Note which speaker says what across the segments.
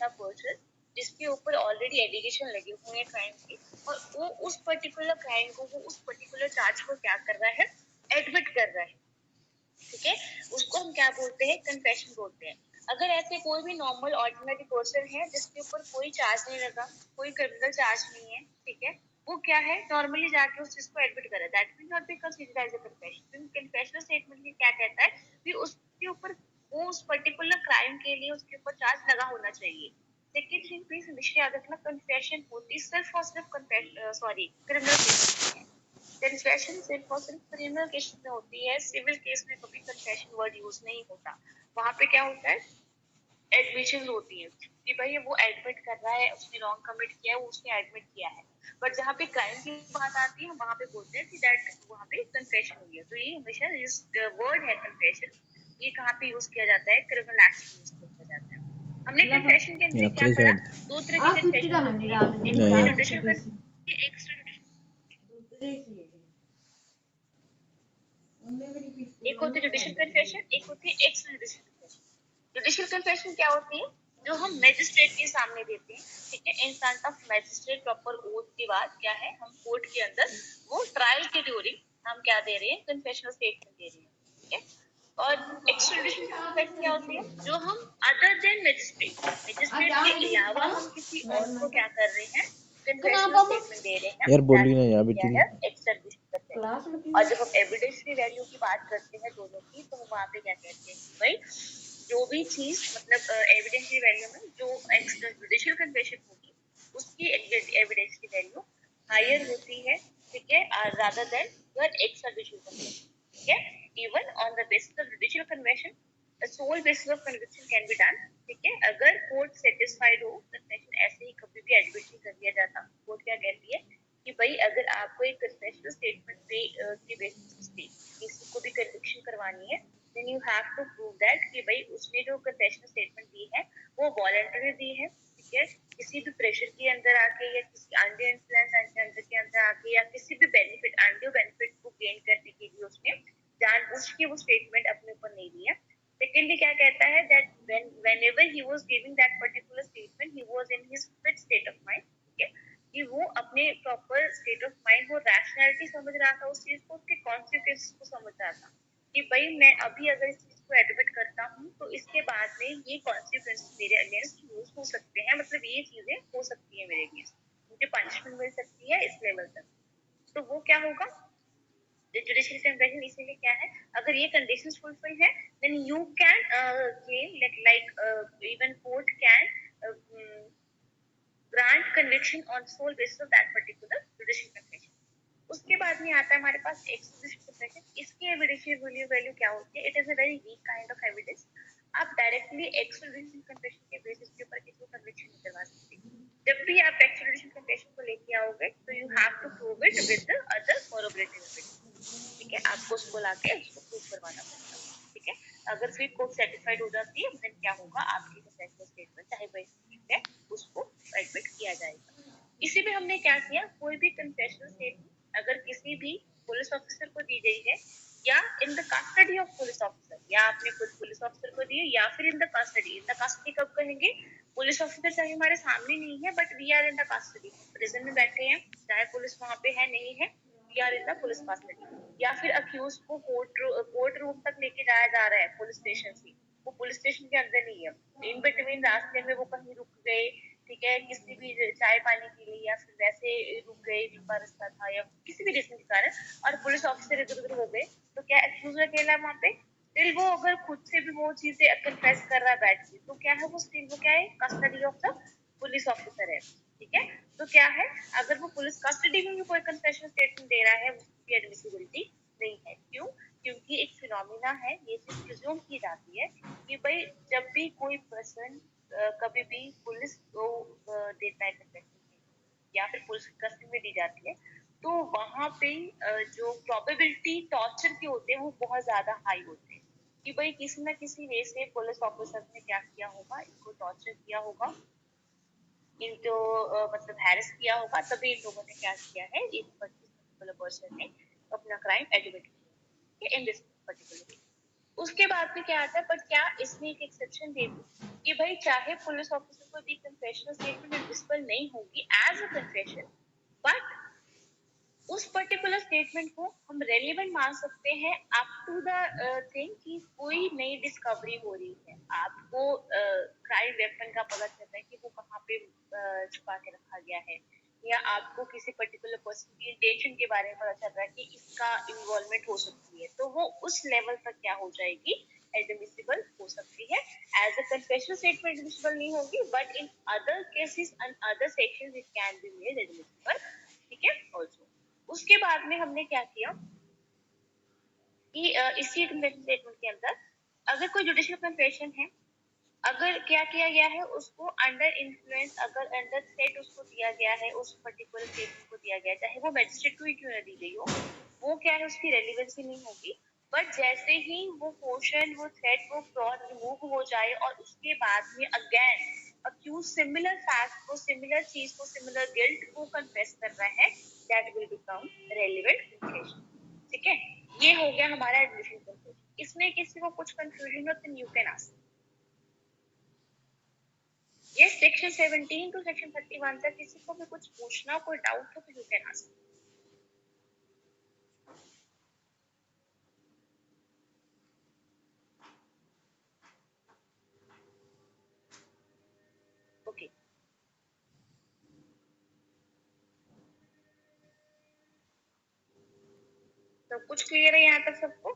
Speaker 1: ऐसा पर्सन जिसके ऊपर ऑलरेडी एलिगेशन लगे हुए हैं क्राइम के, और वो उस पर्टिकुलर क्राइम को, वो उस पर्टिकुलर चार्ज को क्या कर रहा है, एडमिट कर रहा है, ठीक है, उसको हम क्या बोलते हैं, कन्फेशन बोलते हैं। अगर ऐसे कोई भी नॉर्मल ऑर्डिनरी पर्सन है जिसके ऊपर कोई चार्ज नहीं लगा, कोई क्रिमिनल चार्ज नहीं है, ठीक है, वो क्या है, नॉर्मली जाके उस चीज को एडमिट करे, that will not be considered as a confession. Confessional statement में क्या कहता है कि उसके ऊपर, वो उस पर्टिकुलर क्राइम के लिए उसके ऊपर चार्ज लगा होना चाहिए। सेकंड थिंग प्लीज निश्चय याद रखना, कन्फेशन होती सिर्फ और सिर्फ क्रिमिनल केस में। कन्फेशन सिर्फ और सिर्फ क्रिमिनल केस में होती है, सिविल केस में कभी कन्फेशन वर्ड यूज नहीं होता। वहां पे क्या होता है, एडमिशन होती है कि भाई वो एडमिट कर रहा है, उसने रॉन्ग कमिट किया है, वो उसने एडमिट किया है। बट जहाँ पे क्राइम की बात आती है, हम वहां पे बोलते हैं कि दैट वहां पे कन्फेशन हुई है। तो ये हमेशा इस वर्ड है कन्फेशन, ये कहाँ पे यूज किया जाता है, क्रिमिनल एक्ट में यूज किया जाता है। हमने कन्फेशन के अंदर क्या पढ़ा, दो तरह की कन्फेशन होती है, एक होती है जुडिशियल कन्फेशन, एक होती है जुडिशियल कन्फेशन, एक होती है extra judicial confession. Judicial confession क्या होती है, जो हम मैजिस्ट्रेट के सामने देते हैं, ठीक है, in front of magistrate, proper oath के बाद क्या है, हम कोर्ट के अंदर वो ट्रायल के ड्यूरिंग हम क्या दे रहे हैं, कन्फेशनल स्टेटमेंट दे रहे हैं, ठीक है। और एक्स्ट्राडिशन कन्फेशन क्या होती है, जो हम अदर देन मैजिस्ट्रेट के अलावा हम किसी और को क्या कर रहे हैं, कन्फेशनल स्टेटमेंट दे रहे हैं,
Speaker 2: यार बोली ना यार
Speaker 1: क्या
Speaker 2: बेटी
Speaker 1: है, एक्स्ट्राडिशन कन्फेशन। और जब हम एविडेंस की वैल्यू की बात करते हैं दोनों की, तो हम वहां पे क्या कहते हैं कि भाई जो भी चीज मतलब एविडेंस की वैल्यू में जो जुडिशियल कन्फेशन होगी, उसकी एविडेंस की वैल्यू हायर होती है, ठीक है, rather than your extrajudicial confession, ठीक है। Even on the basis of judicial confession, the sole basis of conviction can be done, ठीक है। अगर कोर्ट सेटिस्फाइड हो, कन्फेशन ऐसे ही कभी भी एडमिट नहीं कर दिया जाता। कोर्ट क्या कहती है कि भाई अगर आपको एक कन्फेशनल स्टेटमेंट पे के बेसिस पे किसी को भी कन्विक्शन करवानी है, then you have to prove that कि भाई उसने जो कन्फेशनल स्टेटमेंट दी है वो वॉलंटरी दी है, ठीक है, किसी भी प्रेशर के अंदर आके या किसी अंडर इन्फ्लुएंस अंडर के अंदर आके या किसी भी बेनिफिट अंडर बेनिफिट को गेन करने के लिए उसने जानबूझ के वो स्टेटमेंट अपने ऊपर नहीं लिया। सेकेंडली क्या कहता है, that whenever he was giving that particular statement, he was in his fit state of mind, ठीक है, कि वो अपने प्रॉपर स्टेट ऑफ माइंड, वो रैशनैलिटी समझ रहा था उस चीज को, उसके कॉन्सिक्वेंसेस को समझ रहा था कि भाई मैं अभी अगर इस चीज को एडमिट करता हूँ तो इसके बाद में ये कॉन्सिक्वेंसेस मेरे अगेंस्ट यूज हो सकते हैं, मतलब ये चीजें हो सकती है मेरे अगेंस्ट, मुझे पनिशमेंट मिल सकती है इस लेवल तक। तो वो क्या होगा, जुडिशियल कन्फेशन इसीलिए क्या है, अगर ये कंडीशंस फुलफिल है, then you can claim like even court can grant conviction on sole basis of that particular judicial confession. उसके बाद में आता है हमारे पास एक्सक्लूसिव कन्फेशन। इसकी एविडेंशियल वैल्यू क्या होती है, it is a very weak kind of evidence. आप डायरेक्टली एक्सक्लूसिव कन्फेशन के बेसिस के ऊपर किसी को कन्विक्शन नहीं करवा सकते। जब भी आप एक्सक्लूसिव कन्फेशन को लेके आओगे तो you have to prove it with the other corroborative evidence, ठीक है, आपको उसको लाके उसको प्रूव करवाना पड़ेगा, ठीक है। अगर फिर कोर्ट सेटिस्फाइड हो जाती है, देन क्या होगा, आपकी कन्फेशनल स्टेटमेंट चाहे वही है उसको एडमिट किया जाएगा। इसी में हमने क्या किया, कोई भी कन्फेशनल स्टेटमेंट अगर किसी भी पुलिस ऑफिसर को दी गई है या इन the custody of police officer, या आपने खुद पुलिस ऑफिसर को दी है या फिर in the custody, in the custody कब कहेंगे, पुलिस ऑफिसर चाहे हमारे सामने नहीं है but we are in the custody, prison में बैठे हैं, चाहे पुलिस वहां पे है नहीं है, we are in the police custody. या फिर अक्यूज को कोर्ट रूम तक लेके जाया जा रहा है पुलिस स्टेशन से, वो पुलिस स्टेशन के अंदर नहीं है, इन बिटवीन रास्ते में वो कहीं रुक गए, ठीक है, किसी भी चाय पानी के लिए या फिर वैसे रुक गए, लंबा रास्ता था या किसी भी रीजन के कारण, और पुलिस ऑफिसर इधर उधर हो गए, तो क्या एक्यूजर अकेला है वहां पे, स्टिल वो अगर खुद से भी वो चीजें कन्फेस कर रहा है बैठ के, तो क्या है वो स्टिल वो क्या है, custody of the police officer है, ठीक है। तो क्या है, अगर वो पुलिस कस्टडी में भी कोई कन्फेशन स्टेटमेंट दे रहा है, उसकी एडमिसिबिलिटी नहीं है। क्यों, क्योंकि एक फिनोमिना है, ये चीज प्रिज्यूम की जाती है कि भाई जब भी कोई पर्सन कभी भी पुलिस को देता है कन्फेशन या फिर पुलिस कस्टडी में दी जाती है, तो वहां पे जो प्रोबेबिलिटी टॉर्चर के होते हैं वो बहुत ज्यादा हाई होते हैं कि भाई किसी ना किसी वे से पुलिस ऑफिसर ने क्या किया होगा, इनको टॉर्चर किया होगा, इनको मतलब हैरेस किया होगा, तभी इन लोगों ने क्या किया है, एक पर्टिकुलर पर्सन ने अपना क्राइम एडमिट किया इन दिस पर्टिकुलर वे। उसके बाद में क्या आता है, बट क्या इसमें एक एक्सेप्शन दे दूं कि भाई चाहे पुलिस ऑफिसर को दी कन्फेशनल स्टेटमेंट एडमिसिबल नहीं होगी एज अ कन्फेशन, बट उस पर्टिकुलर स्टेटमेंट को हम रेलिवेंट मान सकते हैं अप टू द थिंग कि कोई नई डिस्कवरी हो रही है, आपको क्राइम वेपन का पता चलता है कि वो कहाँ पे छुपा के रखा गया है, या आपको किसी पर्टिकुलर पर्सन की इंटेंशन के बारे में पता चल रहा है कि इसका इन्वॉल्वमेंट हो सकती है, तो वो उस लेवल तक क्या हो जाएगी, एडमिसिबल हो सकती है। As a confessional statement admissible नहीं होगी, but in other cases and other sections it can be made admissible. ठीक है। ऑल्सो उसके बाद में हमने क्या किया कि इसी कन्फेशन स्टेटमेंट के अंदर अगर कोई जुडिशियल कन्फेशन है, अगर क्या किया गया है उसको अंडर इन्फ्लुएंस, अगर अंडर थ्रेट उसको दिया गया है, उस पर्टिकुलर स्टेटमेंट को दिया गया है, चाहे वो मैजिस्ट्रेट को ही क्यों ना दी गई हो, वो क्या है उसकी रेलिवेंसी नहीं होगी। बट जैसे ही वो पोर्शन, वो थ्रेट, वो फ्रॉड रिमूव हो जाए और उसके बाद में अगेन अक्यूज सिमिलर फैक्ट को, सिमिलर चीज को, सिमिलर गिल्ट को कन्फेस कर रहा है, that will become relevant confession. ठीक है, ये हो गया हमारा एडमिशन कन्फेशन। इसमें किसी को कुछ कंफ्यूजन हो तो यू कैन आस्क। ये सेक्शन 17 टू सेक्शन 31 तक किसी को भी कुछ पूछना, कोई डाउट हो तो यू कैन आस्क। ओके, तो कुछ क्लियर है यहाँ तक सबको?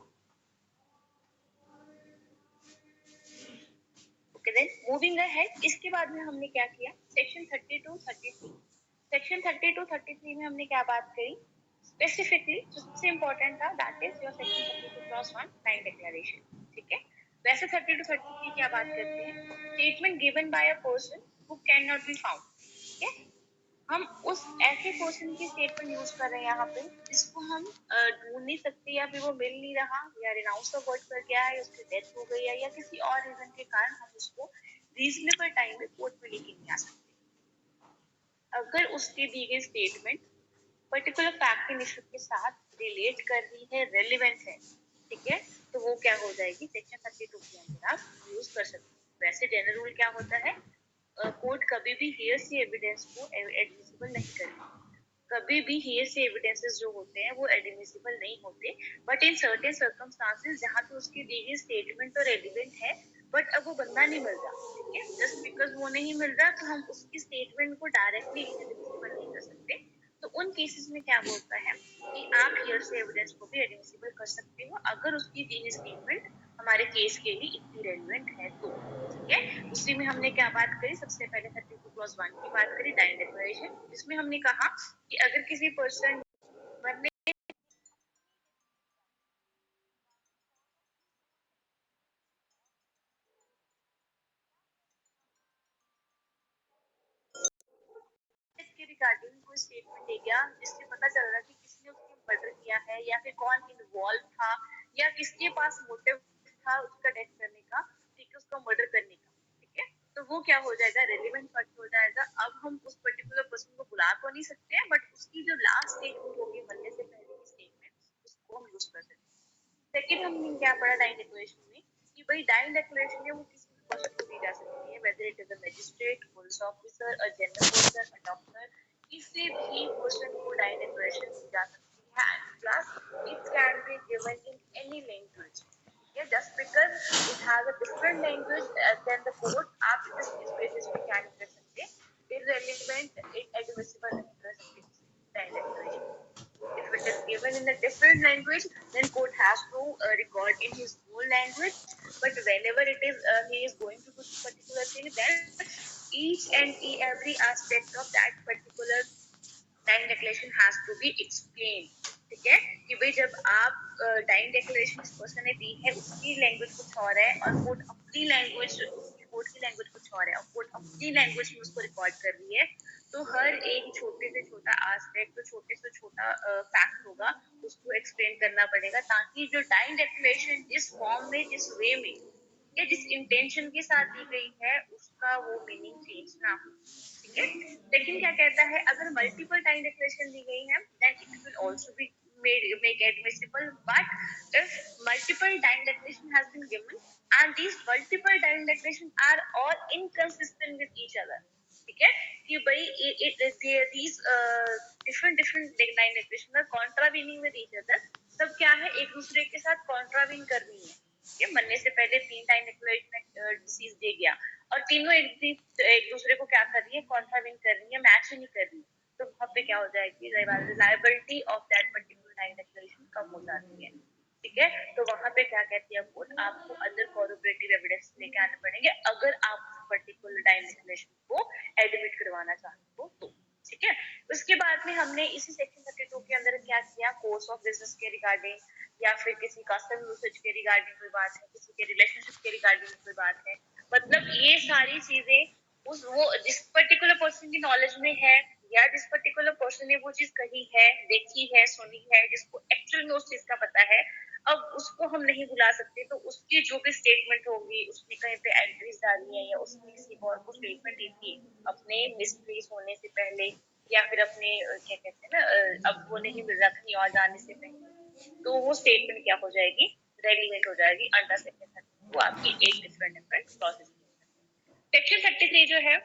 Speaker 1: ओके देन मूविंग अहेड, इसके बाद में हमने क्या किया, सेक्शन 32 33। सेक्शन 32 33 में हमने क्या बात करी स्पेसिफिकली, जो सबसे इंपॉर्टेंट था, that is your section 32 clause 1 time declaration. ठीक है, वैसे 32 33 क्या बात करते हैं, statement given by a person who can not be found. ठीक है, हम उस ऐसे पर्सन की स्टेटमेंट यूज कर रहे हैं यहाँ पे जिसको हम ढूंढ नहीं सकते, या फिर वो मिल नहीं रहा, या रिनाउंस अवॉइड कर गया है, उसकी डेथ हो गई है, या किसी और रीजन के कारण हम उसको रीजनेबल टाइम में कोर्ट में लेके नहीं आ सकते। अगर उसकी दी गई स्टेटमेंट पर्टिकुलर फैक्ट के इशू के साथ रिलेट कर रही है, रेलिवेंट है, ठीक है, तो वो क्या हो जाएगी, सेक्शन 32 के अंदर आप यूज कर सकते हैं। वैसे जनरल रूल क्या होता है, कोर्ट कभी भी हियरसी एविडेंस को एडमिसिबल नहीं करेगी, कभी भी हियरसी एविडेंसेस जो होते हैं वो एडमिसिबल नहीं होते, बट इन सर्टेन सर्कमस्टांसेस जहाँ पे उसकी दी गई स्टेटमेंट तो रेलिवेंट है, बट अब वो बंदा नहीं मिल रहा, ठीक है, जस्ट बिकॉज वो नहीं मिल रहा तो हम उसकी स्टेटमेंट को डायरेक्टली एडमिसिबल नहीं कर सकते। तो उन केसेस में क्या बोलता है कि आप हियरसी एविडेंस को भी एडमिसिबल कर सकते हो अगर उसकी दी गई स्टेटमेंट हमारे केस के लिए इतनी रेलिवेंट है तो। ठीक है, उसी में हमने क्या बात करी, सबसे पहले 32 क्लॉज 1 की बात करी, डाइन डिक्लेरेशन, जिसमें हमने कहा कि अगर किसी पर्सन ने इसके रिगार्डिंग कोई स्टेटमेंट दे गया जिससे पता चल रहा कि किसने उसके मर्डर किया है, या फिर कौन इन्वॉल्व था, या किसके पास मोटिव था उसका डेथ करने का, ठीक है, उसका मर्डर करने का, ठीक है, तो वो क्या हो जाएगा, रेलिवेंट फैक्ट हो जाएगा। अब हम उस पर्टिकुलर पर्सन को बुला तो नहीं सकते हैं, बट उसकी जो लास्ट स्टेटमेंट होगी मरने से पहले की स्टेटमेंट उसको हम यूज कर सकते हैं। सेकंड हमने क्या पढ़ा डाइन डिक्लेरेशन में कि भाई डाइन डिक्लेरेशन है वो किसी भी पर्सन को दी जा सकती है, whether it is a magistrate, police officer, a general person, a doctor, किसी भी पर्सन को डाइन डिक्लेरेशन दी जा सकती है, and plus it can be given in any language. Yeah, just because it has a different language than the court, आप इस basis पे क्या नहीं कर सकते, irrelevant, admissible नहीं कर सकते dying declaration. If it is given in a different language, then court has to record in his own language. But whenever it is he is going to do this particular thing, then each and every aspect of that particular time declaration has to be explain. ठीक है, कि भाई जब आप time declaration इस person ने दी है उसकी लैंग्वेज कुछ और है और कोर्ट अपनी लैंग्वेज, कोर्ट की लैंग्वेज कुछ और है और कोर्ट अपनी लैंग्वेज में उसको रिकॉर्ड कर रही है, तो हर एक छोटे से छोटा एस्पेक्ट, तो छोटे से छोटा फैक्ट होगा उसको एक्सप्लेन करना पड़ेगा, ताकि जो टाइम डिक्लेरेशन जिस फॉर्म में, जिस वे में, या जिस इंटेंशन के साथ दी गई है उसका वो मीनिंग चेंज ना हो। ठीक है, लेकिन क्या कहता है, अगर मल्टीपल टाइम डिक्लेरेशन दी गई है then it will also be make admissible, but if multiple time declaration has been given and these multiple time declarations are all inconsistent with each other, ठीक है, कि भाई these different time declaration are contravening with each other, तब क्या है, एक दूसरे के साथ कॉन्ट्रावीन करनी है, ये मरने से पहले 3 टाइम डिक्लेरेशन डिसीज दे गया और तीनों एक दूसरे को क्या कर रही है, कॉन्ट्रावीन कर रही है, मैच ही नहीं कर रही, तो वहां पे क्या हो जाएगी, reliability of that particular time declaration कम हो जाती है, ठीक है। तो वहां पे क्या कहती है कोर्ट, आपको अदर कोऑपरेटिव एविडेंस लेके आने पड़ेंगे अगर आप पर्टिकुलर टाइम डिक्लेरेशन को एडमिट करवाना चाहते हो तो, ठीक है। उसके बाद में हमने इसी सेक्शन 32 के अंदर क्या किया, कोर्स ऑफ बिजनेस के रिगार्डिंग या फिर किसी कस्टम यूसेज के रिगार्डिंग कोई बात है, किसी के रिलेशनशिप के रिगार्डिंग कोई बात है, मतलब ये सारी चीजें उस वो जिस पर्टिकुलर पर्सन की नॉलेज में है या जिस पर्टिकुलर पर्सन ने वो चीज कही है, देखी है, सुनी है, जिसको एक्चुअल में उस चीज का पता है, अब उसको हम नहीं बुला सकते, तो उसकी जो भी स्टेटमेंट होगी, उसने कहीं पे एंट्रीज डाली है या उसने किसी और को स्टेटमेंट दी थी अपने मिसप्लेस होने से पहले या फिर अपने क्या कहते हैं ना, अब वो नहीं मिल रहा था नहीं और जाने से पहले, तो वो स्टेटमेंट क्या हो जाएगी, रेलिवेंट हो जाएगी अंडर सेक्शन 32, वो आपकी एक डिफरेंट प्रोसेस। सेक्शन 33 जो है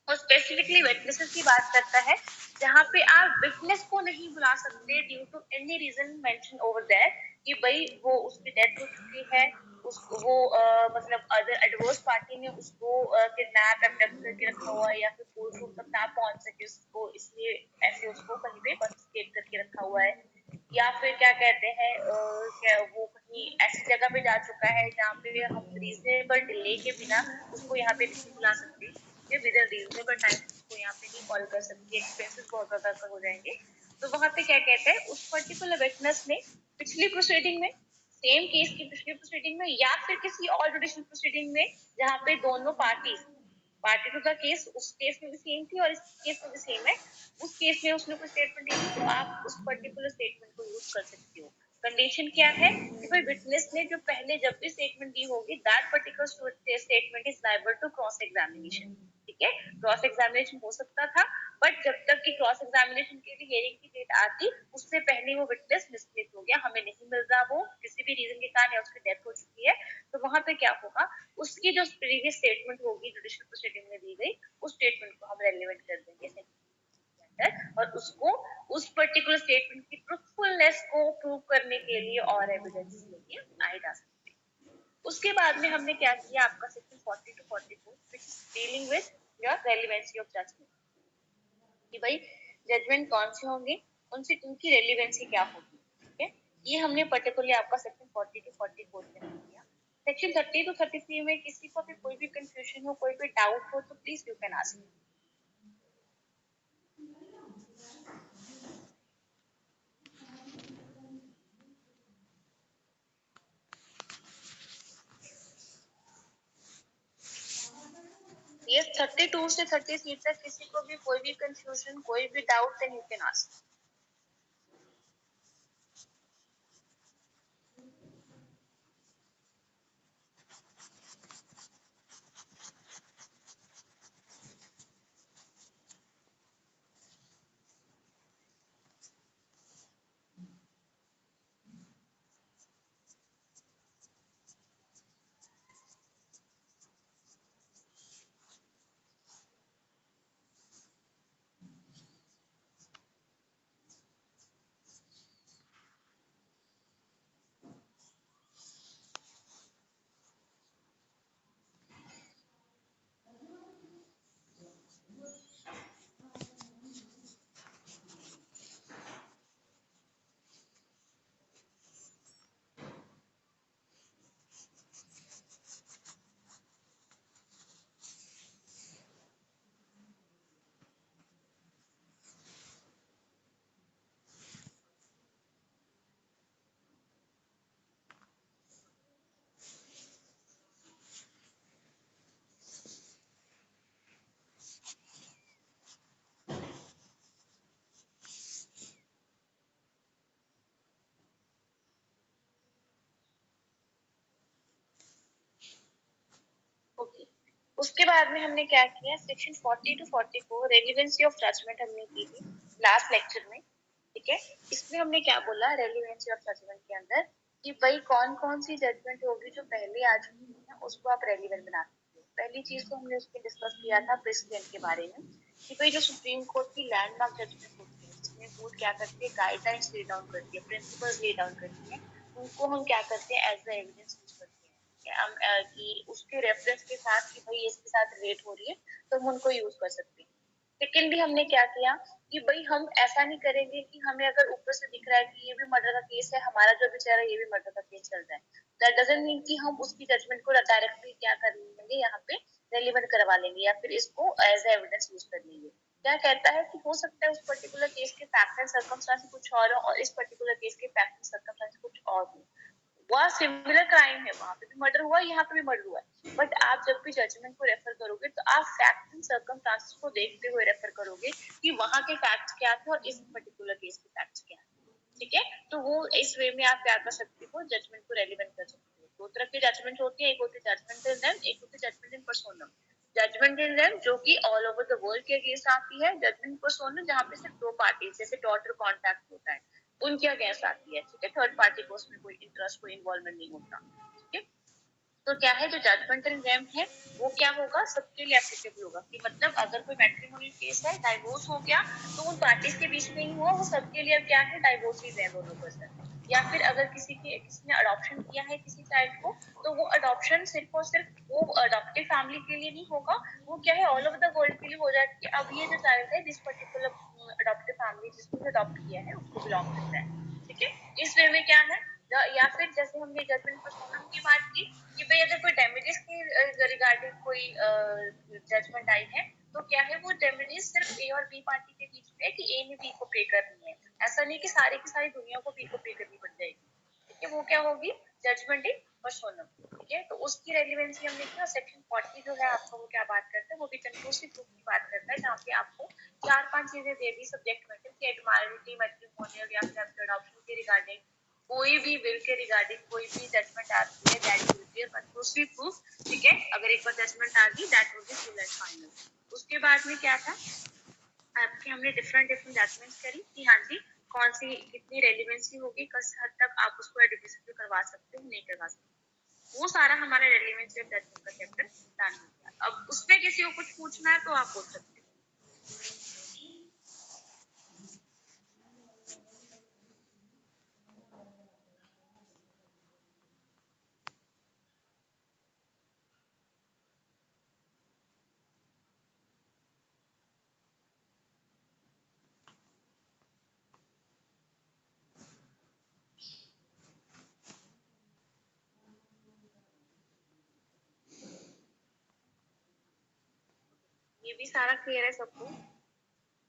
Speaker 1: वो स्पेसिफिकली विटनेसेस की बात करता है, जहाँ पे आप विटनेस को नहीं बुला सकते due to any reason mention over there, कि भाई वो उसकी डेथ हो चुकी है, उसको वो मतलब अदर एडवर्स पार्टी ने उसको किडनैप अबडक्ट करके रखा हुआ है या फिर कोर्ट रूम तक ना पहुंच सके उसको, इसलिए ऐसे उसको कहीं पे कॉन्फिस्केट करके रखा हुआ है, या फिर क्या कहते हैं क्या वो कहीं ऐसी जगह पे जा चुका है जहाँ पे हम रीजनेबल डिले के बिना उसको यहाँ पे नहीं बुला सकते, विद रीजनेबल टाइम उसको यहाँ पे नहीं कॉल कर सकती, एक्सपेंसेस बहुत ज्यादा हो जाएंगे, तो वहां पे क्या कहते हैं, उस पर्टिकुलर विटनेस ने पिछली प्रोसीडिंग में, सेम केस की पिछली प्रोसीडिंग में या फिर किसी और जुडिशियल प्रोसीडिंग में जहाँ पे दोनों पार्टी टू द केस, उस केस में भी सेम थी और इस केस में भी सेम है, उस केस में उसने कोई स्टेटमेंट दी तो आप उस पर्टिकुलर स्टेटमेंट को यूज कर सकती हो। कंडीशन क्या है कि भाई विटनेस ने जो पहले जब भी स्टेटमेंट दी होगी that particular statement is liable to cross examination, ठीक है, क्रॉस एग्जामिनेशन हो सकता था, बट जब तक कि क्रॉस एग्जामिनेशन के लिए हियरिंग की डेट आती उससे पहले वो विटनेस मिसप्लेस हो गया, हमें नहीं मिल रहा, वो किसी भी रीजन के कारण उसकी डेथ हो चुकी है, तो वहां पे क्या होगा, उसकी जो प्रीवियस स्टेटमेंट होगी जुडिशियल प्रोसीडिंग में दी गई उस स्टेटमेंट को हम रेलेवेंट कर देंगे और उसको उस पर्टिकुलर स्टेटमेंट की ट्रूथफुलनेस को प्रूव करने के लिए और एविडेंस लेके आए जा सकते हैं। उसके बाद में हमने क्या किया, आपका section 40 to 44 which is dealing with your relevancy of judgment, कि भाई जजमेंट कौन से होंगे, उनसे उनकी रेलेवेंसी क्या होगी, ठीक है, ये हमने पर्टिकुलरली आपका सेक्शन 40 टू 44 के अंदर किया। सेक्शन 30 टू 33 में किसी को भी कोई भी कंफ्यूजन हो, कोई भी डाउट हो तो प्लीज यू कैन आस्क। ये 32 से 33 तक किसी को भी कोई भी कंफ्यूजन, कोई भी doubt, then you can ask. Okay, उसके बाद में हमने क्या किया, section 40 to 44 relevancy of judgment हमने की थी लास्ट लेक्चर में, ठीक है। इसमें हमने क्या बोला रेलिवेंसी ऑफ जजमेंट के अंदर कि भाई कौन कौन सी जजमेंट होगी जो पहले आ चुकी है उसको आप रेलिवेंट बना सकते हो। पहली चीज तो हमने उसमें डिस्कस किया था प्रेसिडेंट के बारे में कि भाई जो सुप्रीम कोर्ट की लैंडमार्क जजमेंट होती है जिसमें कोर्ट क्या करती है गाइडलाइंस ले डाउन करती है प्रिंसिपल्स ले डाउन करती है उनको हम क्या करते हैं एज अ एविडेंस यूज करते हैं हम कि उसके रेफरेंस के साथ कि भाई इसके साथ रेट हो रही है तो हम उनको यूज कर सकते हैं। सेकेंडली हमने क्या किया कि भाई हम ऐसा नहीं करेंगे कि हमें अगर ऊपर से दिख रहा है कि ये भी मर्डर का केस है हमारा जो बेचारा ये भी मर्डर का केस चल रहा है दैट डजंट मीन कि हम उसकी जजमेंट को डायरेक्टली क्या कर लेंगे यहाँ पे रेलिवेंट करवा लेंगे या फिर इसको एज एविडेंस यूज कर लेंगे। क्या कहता है कि हो सकता है उस पर्टिकुलर केस के फैक्ट एंड सर्कमस्टांस कुछ और हो और इस पर्टिकुलर केस के फैक्ट एंड सर्कमस्टांस कुछ और हो। वह सिमिलर क्राइम है वहां पे भी मर्डर हुआ यहाँ पे भी मर्डर हुआ है बट आप जब भी जजमेंट को रेफर करोगे तो आप फैक्ट एंड सर्कमस्टांसेस को देखते हुए रेफर करोगे कि वहां के फैक्ट्स क्या थे और इस पर्टिकुलर केस के फैक्ट्स क्या है। ठीक है। तो वो इस वे में आप क्या कर सकते हो जजमेंट को रेलिवेंट कर सकते हो। दो तरह की जजमेंट होती है एक होती है जजमेंट इन रेम एक होती है judgement in पर्सोनम। Judgement in rem जो कि ऑल ओवर द वर्ल्ड के अगेंस्ट आती है जजमेंट इन पर्सोनम जहाँ पे सिर्फ दो पार्टी जैसे डॉटर कॉन्टैक्ट होता है उनके अगेंस्ट आती है। ठीक है। थर्ड पार्टी को उसमें कोई इंटरेस्ट कोई इन्वॉल्वमेंट नहीं होता। ठीक है। तो क्या है जो जजमेंटल रैम है वो क्या होगा सबके लिए एप्लीकेबल होगा कि मतलब अगर कोई मैट्रिमोनियल केस है डाइवोर्स हो गया तो उन पार्टीज के बीच में ही हुआ वो सबके लिए क्या है डाइवोर्स ही है दोनों पर्सन। या फिर अगर किसी ने अडॉप्शन किया है किसी चाइल्ड को तो वो अडॉप्शन सिर्फ और सिर्फ वो अडॉप्टिव फैमिली के लिए नहीं होगा वो क्या है ऑल ओवर द वर्ल्ड के लिए हो जाएगा कि अब ये जो चाइल्ड है जिस पर्टिकुलर अडॉप्टिव फैमिली जिसको अडॉप्ट किया है उसको बिलोंग करता है। ठीक है। इस वे में क्या है या फिर जैसे हमने जजमेंट पर्सोनम की बात की कि भाई अगर कोई डैमेजेस के रिगार्डिंग कोई जजमेंट आई है तो क्या है वो डैमेजेस सिर्फ ए और बी पार्टी के बीच में है कि ए ने बी को पे करनी है। ऐसा नहीं कि सारी की सारी दुनिया को बी को पे करनी पड़ जाएगी। ठीक है। वो क्या होगी जजमेंट इन पर्सोनम। ठीक है। तो उसकी रेलिवेंसी हमने किया सेक्शन 40 जो है आपको वो क्या बात करता है वो भी कंक्लूसिव प्रूफ की बात करता है जहाँ पे आपको चार पांच चीजें दे दी सब्जेक्ट मैटर की एडमायरबिलिटी मैट्रिमोनियल या फिर आपके अडॉप्शन के रिगार्डिंग कोई भी विल के रिगार्डिंग कोई भी जजमेंट आती है that will be conclusive proof. ठीक है। अगर एक बार जजमेंट आ गई that will be full and final. उसके बाद में क्या था आपके हमने डिफरेंट डिफरेंट जजमेंट्स करी कि हाँ जी कौन सी कितनी रेलिवेंसी होगी किस हद तक आप उसको एडमिसिबल करवा सकते हो नहीं करवा सकते। वो सारा हमारा रेलिवेंसी ऑफ जजमेंट का चैप्टर डन हो गया। अब उसमें किसी को कुछ पूछना है तो आप पूछ सकते हो। ये भी सारा क्लियर है सबको।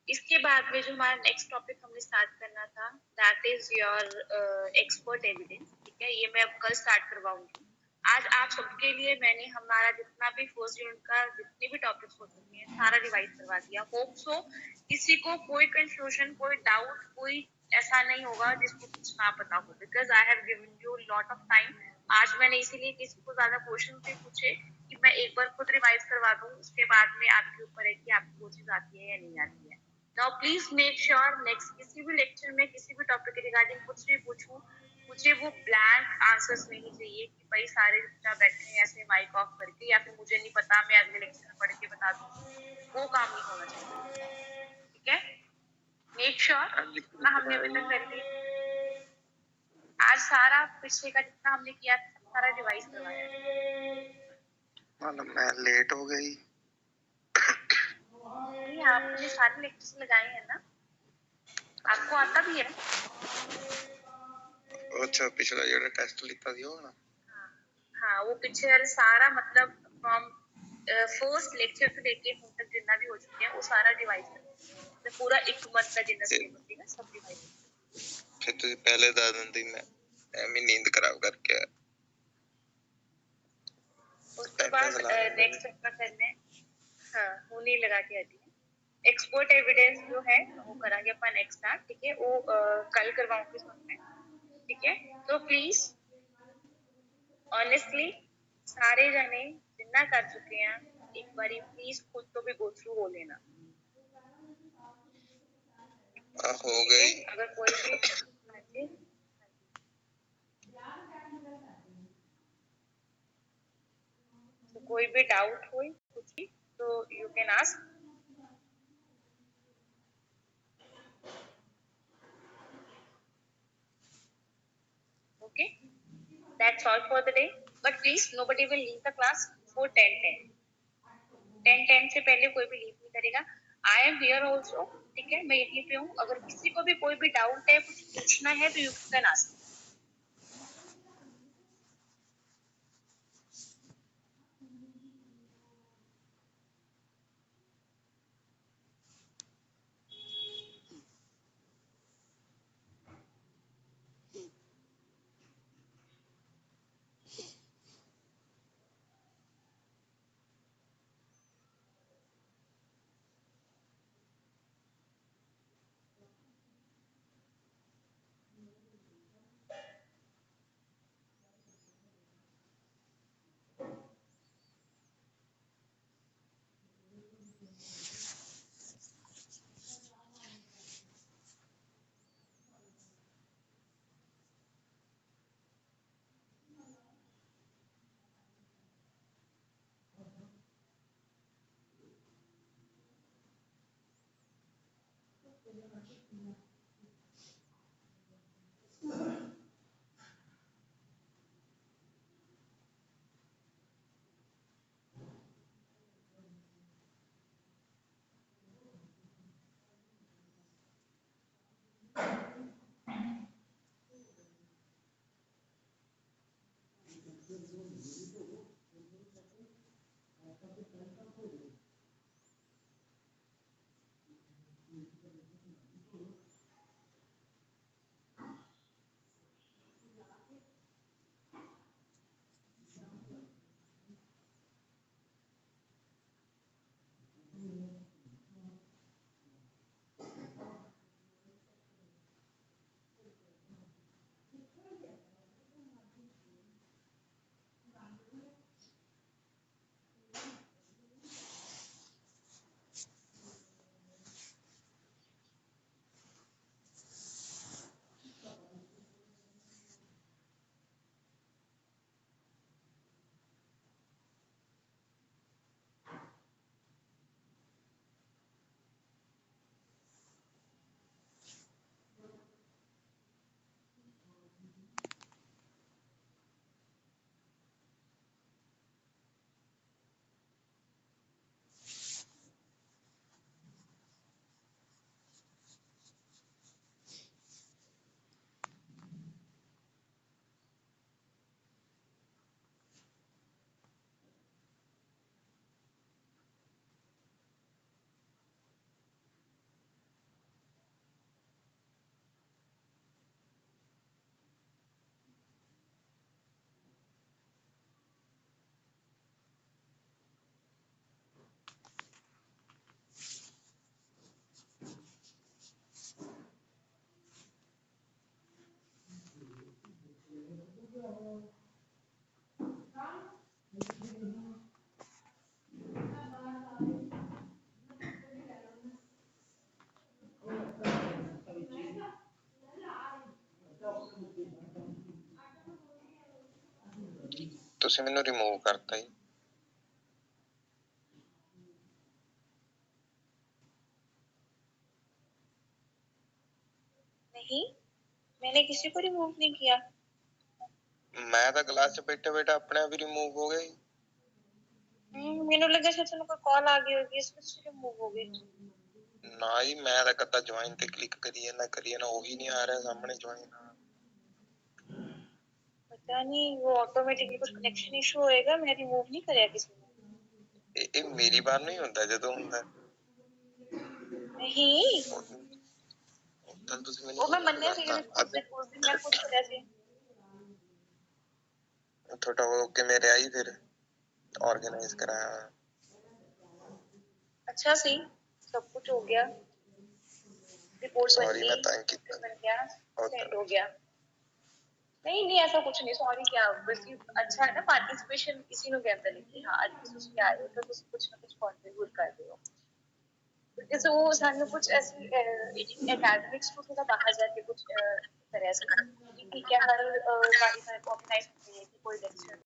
Speaker 1: इसके बाद में जो हमारा नेक्स्ट टॉपिक हमने स्टार्ट करना था that is your expert evidence. ठीक है। ये मैं अब कल स्टार्ट करवाऊंगी। आज आप सबके लिए मैंने हमारा जितना भी फर्स्ट यूनिट का जितने भी टॉपिक्स हो चुके हैं सारा रिवाइज करवा दिया। होप सो किसी को कोई कंफ्यूजन कोई डाउट कोई ऐसा नहीं होगा जिसको कुछ ना पता हो because I have given you lot of time. आज मैंने इसीलिए किसी को ज्यादा क्वेश्चन भी पूछे कि मैं एक बार खुद रिवाइज करवा दूं उसके बाद में आपके ऊपर है कि आपको वो चीज आती है या नहीं आती है। Now please make sure next किसी भी लेक्चर में किसी भी टॉपिक के रिगार्डिंग कुछ भी पूछूं मुझे वो ब्लैंक आंसर्स नहीं चाहिए कि भाई सारे चुपचाप बैठे हैं ऐसे माइक ऑफ करके या फिर मुझे नहीं पता मैं अगले लेक्चर में पढ़ के बता दूं। वो काम नहीं होना चाहिए। ठीक है। मेक श्योर जितना हमने अभी तक कर लिया आज सारा पिछले का जितना हमने किया था सारा रिवाइज करवाया।
Speaker 2: मतलब मैं लेट हो गई।
Speaker 1: नहीं आपने सारे लेक्चर्स लगाए हैं ना आपको आता भी है।
Speaker 2: अच्छा पिछला जो टेस्ट लिखा दिया होगा ना।
Speaker 1: हाँ वो पीछे वाले सारा मतलब फ्रॉम फर्स्ट लेक्चर से लेके हम तक जितना भी हो चुके हैं वो सारा डिवाइड कर पूरा एक मंथ का जितना सिलेबस देगा सब डिवाइड।
Speaker 2: फिर तो पहले दस दिन तक मैं नींद खराब करके
Speaker 1: उसके बाद नेक्स्ट चैप्टर करना है। हाँ होने लगा के आती है एक्सपर्ट एविडेंस जो है वो करांगे अपन नेक्स्ट स्टार्ट। ठीक है। वो कल करवाऊंगी उसमें। ठीक है। तो प्लीज ऑनेस्टली सारे जने जितना कर चुके हैं एक बारी प्लीज खुद तो भी गो थ्रू हो लेना।
Speaker 2: हो गई।
Speaker 1: अगर कोई भी तो कोई भी डाउट हो कुछ भी तो you can ask. Okay, that's all for the day. But please, nobody will leave the class before 10:10. 10:10 से पहले कोई भी लीव नहीं करेगा। आई एम हियर ऑल्सो, ठीक है, मैं यहीं पे हूँ। अगर किसी को भी कोई भी डाउट है, कुछ पूछना है तो यू कैन आस्क।
Speaker 2: ਤੁਸੀਂ ਮੈਨੂੰ ਰਿਮੂਵ ਕਰਤਾ ਜੀ।
Speaker 1: नहीं, मैंने किसी को रिमूव नहीं किया।
Speaker 2: मैं तो क्लास च बैठे बैठे अपने आप ही रिमूव हो गई।
Speaker 1: ਮੈਨੂੰ ਲੱਗਾ ਸ਼ਾਇਦ ਤੁਹਾਨੂੰ ਕੋਈ ਕਾਲ ਆ ਗਈ ਹੋगी ਇਸ ਵਿੱਚ ਰਿਮੂਵ ਹੋ ਗਈ।
Speaker 2: ਨਾ ਜੀ ਮੈਂ ਤਾਂ ਕਦਾ ਜੁਆਇਨ ਤੇ ਕਲਿੱਕ ਕਰੀਏ ਨਾ ਉਹੀ ਨਹੀਂ ਆ ਰਿਹਾ ਸਾਹਮਣੇ ਜੁਆਇਨ।
Speaker 1: पता नहीं वो ऑटोमेटिकली कुछ कनेक्शन इशू होएगा, मैं रिमूव नहीं करिया किसी ने।
Speaker 2: ਇਹ ਮੇਰੀ ਬਾर ਨਹੀਂ ਹੁੰਦਾ ਜਦੋਂ ਹੁੰਦਾ।
Speaker 1: नहीं
Speaker 2: ਤਾਂ ਤੁਸੀਂ ਮੈਨੂੰ
Speaker 1: ਉਹ ਮੈਂ ਮੰਨਿਆ ਸੀ ਕਿ ਉਸ ਦਿਨ ਮੈਂ ਕੁਝ ਕਰਿਆ ਸੀ।
Speaker 2: ਤੁਹਾਡਾ ਉਹ ਕਿਵੇਂ ਰਿਹਾ ਜੀ ਫਿਰ ऑर्गेनाइज कराया।
Speaker 1: अच्छा सी सब कुछ हो गया, रिपोर्ट बन
Speaker 2: सॉरी
Speaker 1: गई,
Speaker 2: मैं तंग किया।
Speaker 1: बन गया, सेंड हो गया। नहीं नहीं ऐसा कुछ नहीं, सॉरी क्या, बस ये अच्छा है ना पार्टिसिपेशन किसी ने कहता नहीं कि हाँ आज किसी से आए हो तो कुछ ना कुछ कंट्रीब्यूट कर रहे हो। सो सानू कुछ ऐसी एकेडमिक्स तो थोड़ा बाहर जाके कुछ करें ठीक है हर 45 मिनट ऑर्गेनाइज होती है कि कोई लेक्चर